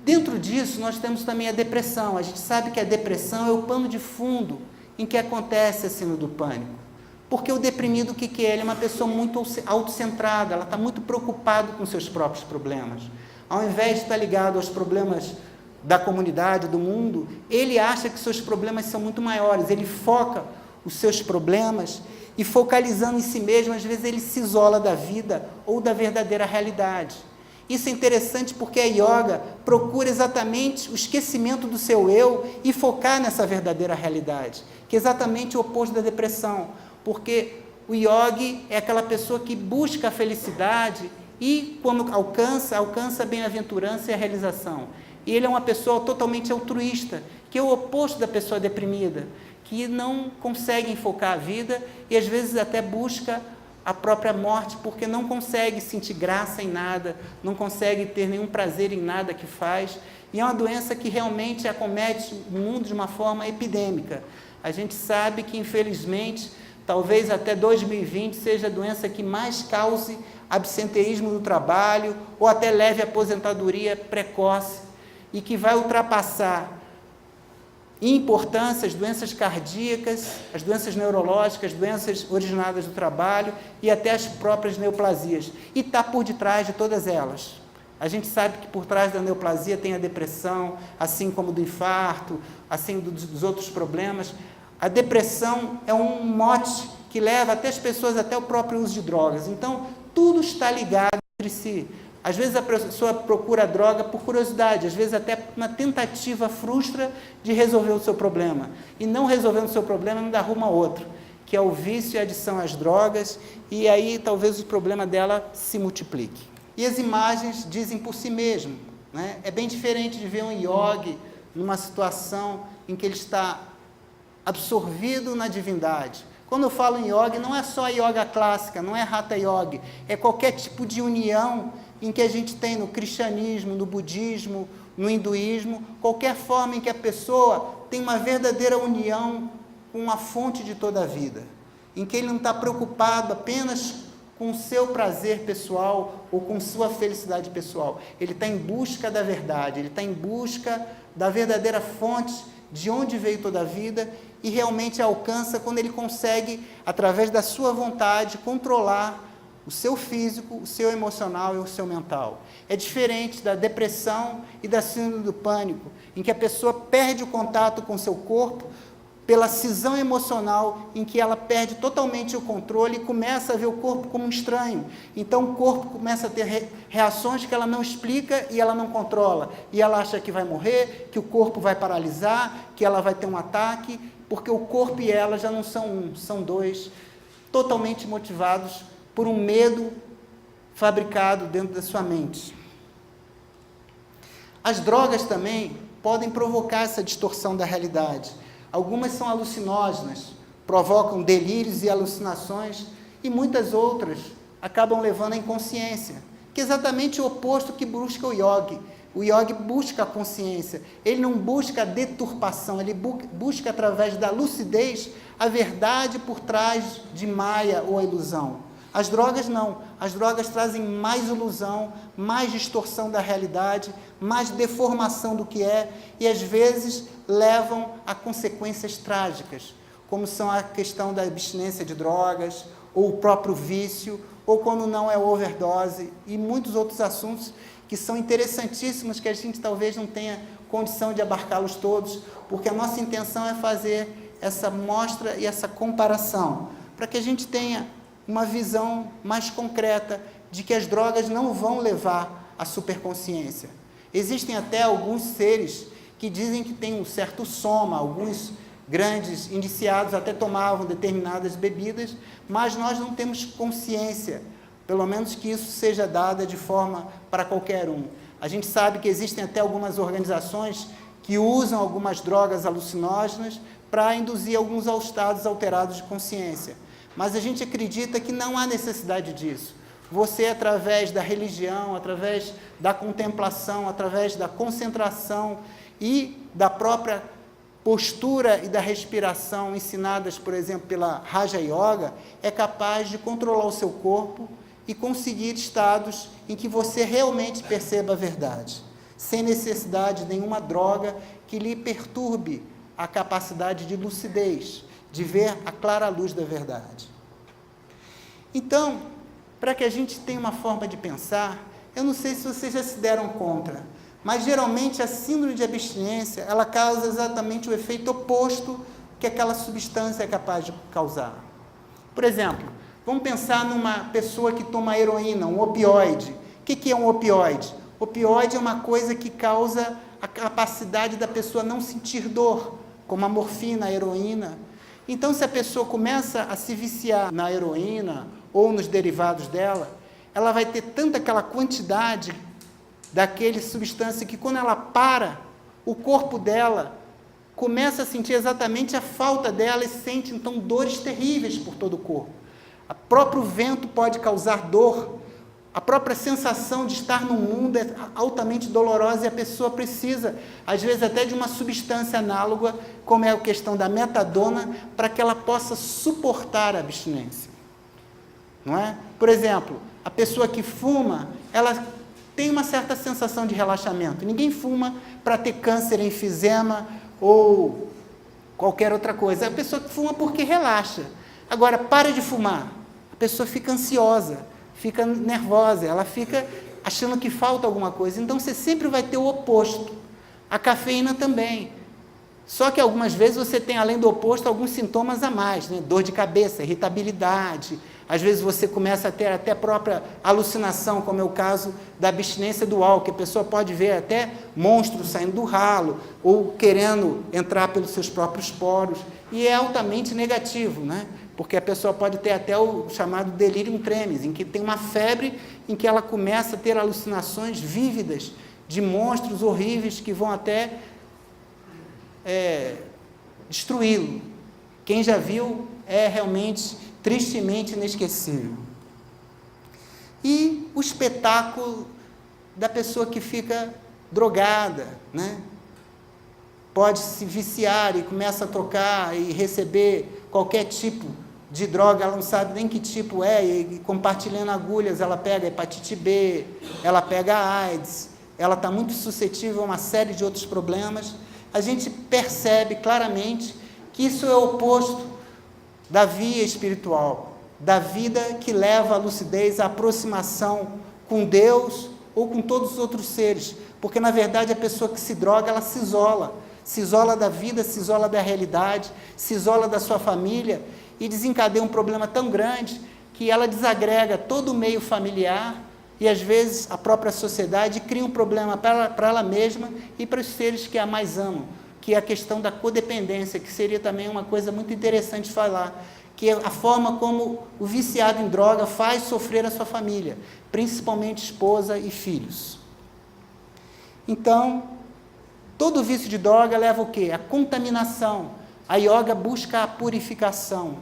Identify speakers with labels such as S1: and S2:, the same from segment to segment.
S1: Dentro disso, nós temos também a depressão. A gente sabe que a depressão é o pano de fundo em que acontece a síndrome do pânico. Porque o deprimido, o que é? Ele é uma pessoa muito autocentrada, ela está muito preocupada com seus próprios problemas. Ao invés de estar ligado aos problemas da comunidade, do mundo, ele acha que seus problemas são muito maiores, ele foca os seus problemas e, focalizando em si mesmo, às vezes ele se isola da vida ou da verdadeira realidade. Isso é interessante porque a yoga procura exatamente o esquecimento do seu eu e focar nessa verdadeira realidade, que é exatamente o oposto da depressão, porque o yogi é aquela pessoa que busca a felicidade e, quando alcança a bem-aventurança e a realização. E ele é uma pessoa totalmente altruísta, que é o oposto da pessoa deprimida, que não consegue enfocar a vida e, às vezes, até busca a própria morte, porque não consegue sentir graça em nada, não consegue ter nenhum prazer em nada que faz, e é uma doença que realmente acomete o mundo de uma forma epidêmica. A gente sabe que, infelizmente, talvez até 2020 seja a doença que mais cause absenteísmo do trabalho, ou até leve à aposentadoria precoce, e que vai ultrapassar em importância as doenças cardíacas, as doenças neurológicas, as doenças originadas do trabalho e até as próprias neoplasias. E está por detrás de todas elas. A gente sabe que por trás da neoplasia tem a depressão, assim como do infarto, assim dos outros problemas. A depressão é um mote que leva até as pessoas até o próprio uso de drogas. Então, tudo está ligado entre si. Às vezes a pessoa procura a droga por curiosidade, às vezes até uma tentativa frustra de resolver o seu problema. E não resolvendo o seu problema, não dá rumo a outro, que é o vício e a adição às drogas, e aí talvez o problema dela se multiplique. E as imagens dizem por si mesmo, né? É bem diferente de ver um yogi numa situação em que ele está absorvido na divindade. Quando eu falo em yoga, não é só a yoga clássica, não é hatha yoga, é qualquer tipo de união em que a gente tem no cristianismo, no budismo, no hinduísmo, qualquer forma em que a pessoa tem uma verdadeira união com a fonte de toda a vida, em que ele não está preocupado apenas com o seu prazer pessoal ou com sua felicidade pessoal. Ele está em busca da verdade, ele está em busca da verdadeira fonte de onde veio toda a vida e realmente alcança quando ele consegue, através da sua vontade, controlar o seu físico, o seu emocional e o seu mental. É diferente da depressão e da síndrome do pânico, em que a pessoa perde o contato com o seu corpo pela cisão emocional, em que ela perde totalmente o controle e começa a ver o corpo como um estranho. Então o corpo começa a ter reações que ela não explica e ela não controla. E ela acha que vai morrer, que o corpo vai paralisar, que ela vai ter um ataque, porque o corpo e ela já não são um, são dois, totalmente motivados por um medo fabricado dentro da sua mente. As drogas também podem provocar essa distorção da realidade. Algumas são alucinógenas, provocam delírios e alucinações, e muitas outras acabam levando à inconsciência, que é exatamente o oposto que busca o yogi. O yogi busca a consciência, ele não busca a deturpação, ele busca através da lucidez a verdade por trás de Maya ou a ilusão. As drogas não, as drogas trazem mais ilusão, mais distorção da realidade, mais deformação do que é, e às vezes levam a consequências trágicas, como são a questão da abstinência de drogas, ou o próprio vício, ou quando não é overdose, e muitos outros assuntos que são interessantíssimos, que a gente talvez não tenha condição de abarcá-los todos, porque a nossa intenção é fazer essa mostra e essa comparação, para que a gente tenha uma visão mais concreta de que as drogas não vão levar à superconsciência. Existem até alguns seres que dizem que tem um certo soma, alguns grandes iniciados até tomavam determinadas bebidas, mas nós não temos consciência, pelo menos que isso seja dada de forma para qualquer um. A gente sabe que existem até algumas organizações que usam algumas drogas alucinógenas para induzir alguns estados alterados de consciência. Mas a gente acredita que não há necessidade disso. Você, através da religião, através da contemplação, através da concentração e da própria postura e da respiração ensinadas, por exemplo, pela Raja Yoga, é capaz de controlar o seu corpo e conseguir estados em que você realmente perceba a verdade. sem necessidade de nenhuma droga que lhe perturbe a capacidade de lucidez, de ver a clara luz da verdade. Então, para que a gente tenha uma forma de pensar, eu não sei se vocês já se deram conta, mas geralmente a síndrome de abstinência, ela causa exatamente o efeito oposto que aquela substância é capaz de causar. Por exemplo, vamos pensar numa pessoa que toma heroína, um opioide. O que é um opioide? Opioide é uma coisa que causa a capacidade da pessoa não sentir dor, como a morfina, a heroína. Então, se a pessoa começa a se viciar na heroína ou nos derivados dela, ela vai ter tanta aquela quantidade daquele substância que quando ela para, o corpo dela começa a sentir exatamente a falta dela e sente então dores terríveis por todo o corpo. O próprio vento pode causar dor, a própria sensação de estar no mundo é altamente dolorosa e a pessoa precisa, às vezes até de uma substância análoga, como é a questão da metadona, para que ela possa suportar a abstinência. Não é? Por exemplo, a pessoa que fuma, ela tem uma certa sensação de relaxamento. Ninguém fuma para ter câncer, enfisema ou qualquer outra coisa. A pessoa que fuma porque relaxa. Agora, para de fumar. A pessoa fica ansiosa, fica nervosa, ela fica achando que falta alguma coisa. Então, você sempre vai ter o oposto. A cafeína também. Só que algumas vezes você tem, além do oposto, alguns sintomas a mais, né? Dor de cabeça, irritabilidade. Às vezes você começa a ter até a própria alucinação, como é o caso da abstinência do álcool. A pessoa pode ver até monstros saindo do ralo ou querendo entrar pelos seus próprios poros. E é altamente negativo, né? Porque a pessoa pode ter até o chamado delirium tremens, em que tem uma febre em que ela começa a ter alucinações vívidas de monstros horríveis que vão até destruí-lo. Quem já viu é realmente tristemente inesquecível. E o espetáculo da pessoa que fica drogada, né? Pode se viciar e começa a tocar e receber qualquer tipo de droga, ela não sabe nem que tipo é, e compartilhando agulhas, ela pega a hepatite B, ela pega a AIDS, ela está muito suscetível a uma série de outros problemas. A gente percebe claramente que isso é o oposto da via espiritual, da vida que leva à lucidez, à aproximação com Deus ou com todos os outros seres, porque na verdade a pessoa que se droga, ela se isola da vida, se isola da realidade, se isola da sua família e desencadeia um problema tão grande que ela desagrega todo o meio familiar e às vezes a própria sociedade cria um problema para ela mesma e para os seres que a mais amam, que é a questão da codependência, que seria também uma coisa muito interessante falar, que é a forma como o viciado em droga faz sofrer a sua família, principalmente esposa e filhos. Então, todo vício de droga leva o quê? A contaminação. A yoga busca a purificação,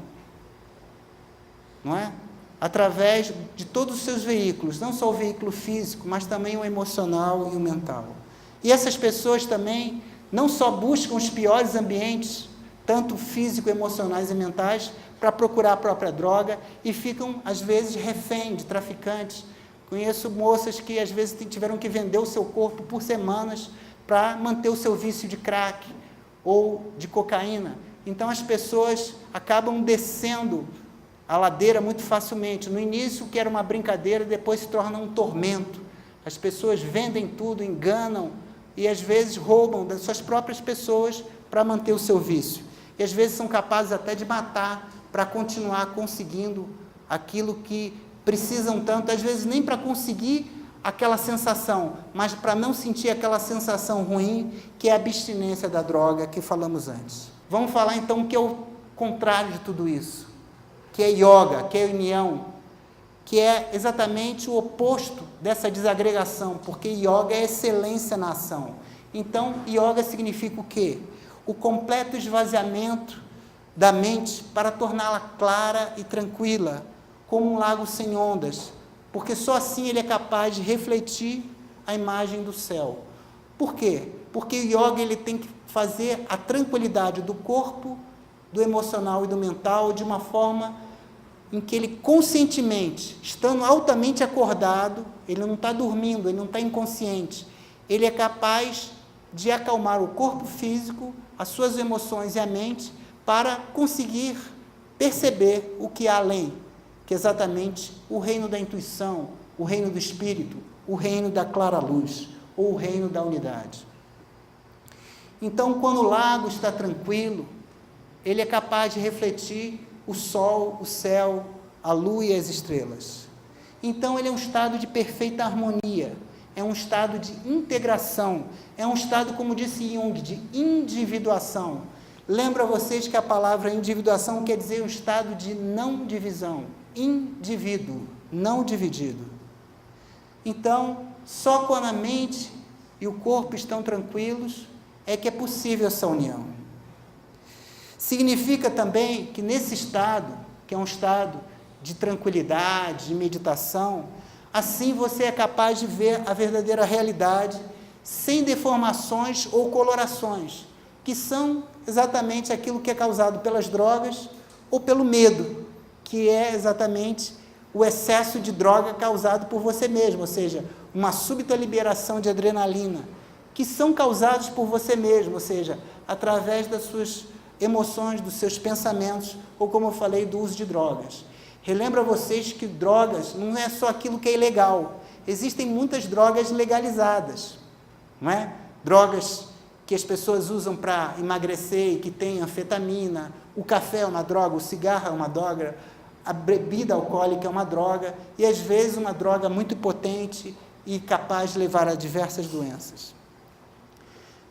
S1: não é? Através de todos os seus veículos, não só o veículo físico, mas também o emocional e o mental. E essas pessoas também não só buscam os piores ambientes, tanto físico, emocionais e mentais, para procurar a própria droga e ficam, às vezes, refém de traficantes. Conheço moças que, às vezes, tiveram que vender o seu corpo por semanas para manter o seu vício de crack ou de cocaína. Então, as pessoas acabam descendo a ladeira muito facilmente. No início, que era uma brincadeira, depois se torna um tormento. As pessoas vendem tudo, enganam e, às vezes, roubam das suas próprias pessoas para manter o seu vício. E, às vezes, são capazes até de matar para continuar conseguindo aquilo que precisam tanto, às vezes nem para conseguir aquela sensação, mas para não sentir aquela sensação ruim, que é a abstinência da droga que falamos antes. Vamos falar então o que é o contrário de tudo isso, que é yoga, que é união, que é exatamente o oposto dessa desagregação, porque yoga é excelência na ação. Então, yoga significa o quê? O completo esvaziamento da mente para torná-la clara e tranquila, como um lago sem ondas, porque só assim ele é capaz de refletir a imagem do céu. Por quê? Porque o yoga ele tem que fazer a tranquilidade do corpo, do emocional e do mental de uma forma em que ele conscientemente, estando altamente acordado, ele não está dormindo, ele não está inconsciente, ele é capaz de acalmar o corpo físico, as suas emoções e a mente, para conseguir perceber o que há além, que é exatamente o reino da intuição, o reino do espírito, o reino da clara luz, ou o reino da unidade. Então, quando o lago está tranquilo, ele é capaz de refletir o sol, o céu, a lua e as estrelas. Então, ele é um estado de perfeita harmonia, é um estado de integração, é um estado, como disse Jung, de individuação. Lembra vocês que a palavra individuação quer dizer um estado de não divisão, indivíduo, não dividido. Então, só quando a mente e o corpo estão tranquilos, é que é possível essa união. Significa também que nesse estado, que é um estado de tranquilidade, de meditação, assim você é capaz de ver a verdadeira realidade, sem deformações ou colorações, que são exatamente aquilo que é causado pelas drogas ou pelo medo, que é exatamente o excesso de droga causado por você mesmo, ou seja, uma súbita liberação de adrenalina, que são causados por você mesmo, ou seja, através das suas emoções, dos seus pensamentos, ou como eu falei, do uso de drogas. Relembro a vocês que drogas não é só aquilo que é ilegal, existem muitas drogas legalizadas, não é? Drogas que as pessoas usam para emagrecer e que tem anfetamina, o café é uma droga, o cigarro é uma droga, a bebida alcoólica é uma droga, e às vezes uma droga muito potente e capaz de levar a diversas doenças.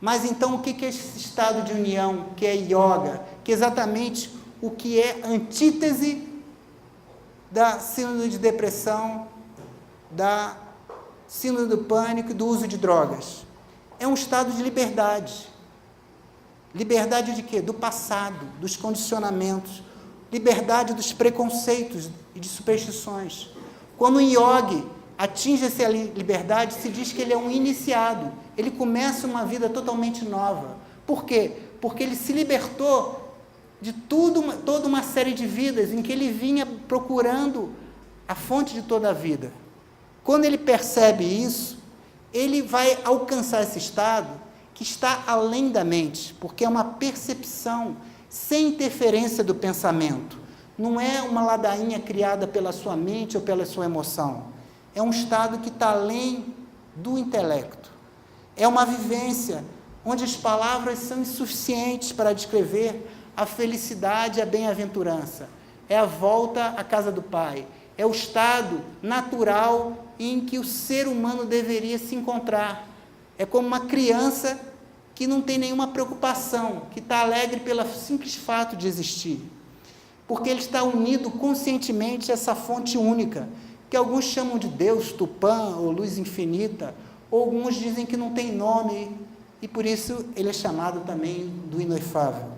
S1: Mas então o que é esse estado de união, que é yoga, que é exatamente o que é antítese da síndrome de depressão, da síndrome do pânico e do uso de drogas? É um estado de liberdade. Liberdade de quê? Do passado, dos condicionamentos, liberdade dos preconceitos e de superstições. Quando o yogi atinge essa liberdade, se diz que ele é um iniciado, ele começa uma vida totalmente nova. Por quê? Porque ele se libertou de toda uma série de vidas em que ele vinha procurando a fonte de toda a vida. Quando ele percebe isso, ele vai alcançar esse estado que está além da mente, porque é uma percepção sem interferência do pensamento. Não é uma ladainha criada pela sua mente ou pela sua emoção. É um estado que está além do intelecto. É uma vivência onde as palavras são insuficientes para descrever a felicidade e a bem-aventurança. É a volta à casa do Pai. É o estado natural em que o ser humano deveria se encontrar. É como uma criança que não tem nenhuma preocupação, que está alegre pelo simples fato de existir. Porque ele está unido conscientemente a essa fonte única, que alguns chamam de Deus, Tupã, ou luz infinita, ou alguns dizem que não tem nome, e por isso ele é chamado também do inefável.